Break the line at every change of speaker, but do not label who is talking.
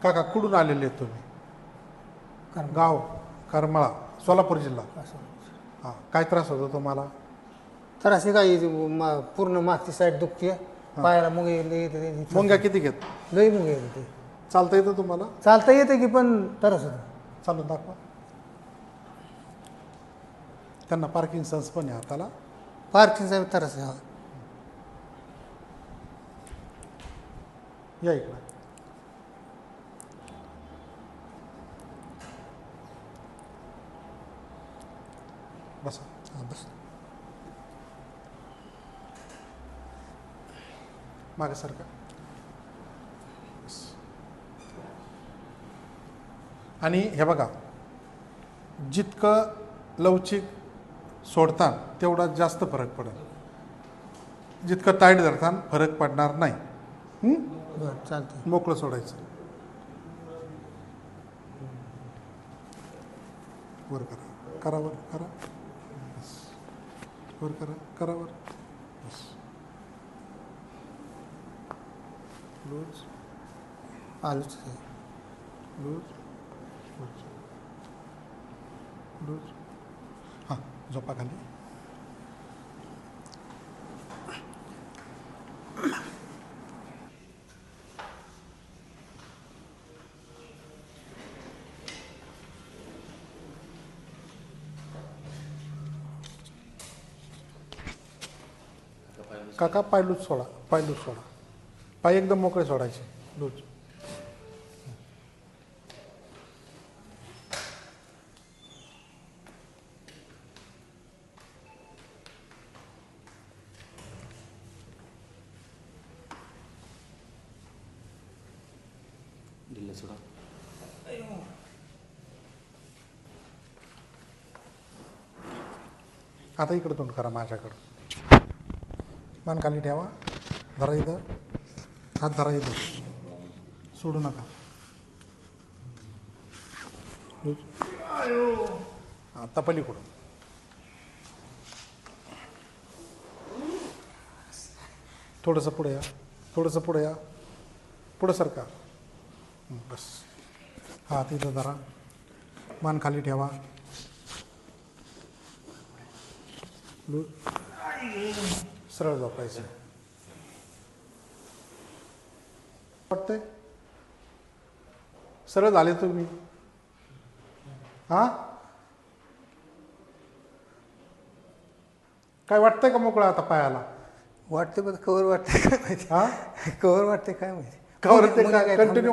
काका कुठून आलेले आहेत तुम्ही? गाव करमाळा, सोलापूर जिल्हा. हां, काय त्रास होतो तुम्हाला?
त्रास काय पूर्ण मागची साईड दुखते, पायाला मुंगे येते.
मुंग्या किती घेत?
लई मुंगे येते.
चालता येतं तुम्हाला?
चालता येते की पण त्रास होतो.
चालून दाखवा. त्यांना पार्किन्सन्स पण आहे हाताला.
पार्किंगचा त्रास आहे.
या इकडं. बसा.
बस.
मागे सारखा. आणि हे बघा, जितकं लवचिक सोडता तेवढा जास्त फरक पडेल. जितकं टाईट धरताना फरक पडणार नाही.
बरं, चालतं.
मोकळं सोडायचं. वर करा, करा वर करा, बस. वर करा, करा वर, बस. लूज
आलूच
लूज लूज लूज. हां, झोपा खाली. काका पाय लूज सोडा, पाय लूज सोडा. पाय एकदम मोकळे सोडायचे. लूज.
ढिल्ले सोडा.
आता इकडं तोंड करा माझ्याकडं. मान खाली ठेवा. धरा इथं. हात धरा इथं. सोडू नका. आता पलीकडून. थोडंसं पुढे या. थोडंसं पुढे या. पुढं सरका. बस. हात इथं धरा. मान खाली ठेवा. सरळ झोपायचं. वाटतंय सरळ झाले तुम्ही? हा, काय वाटतंय का मोकळा आता पायाला?
वाटते पण कवर वाटते काय माहिती.
हा,
कवर वाटते काय माहिती.
Cover continue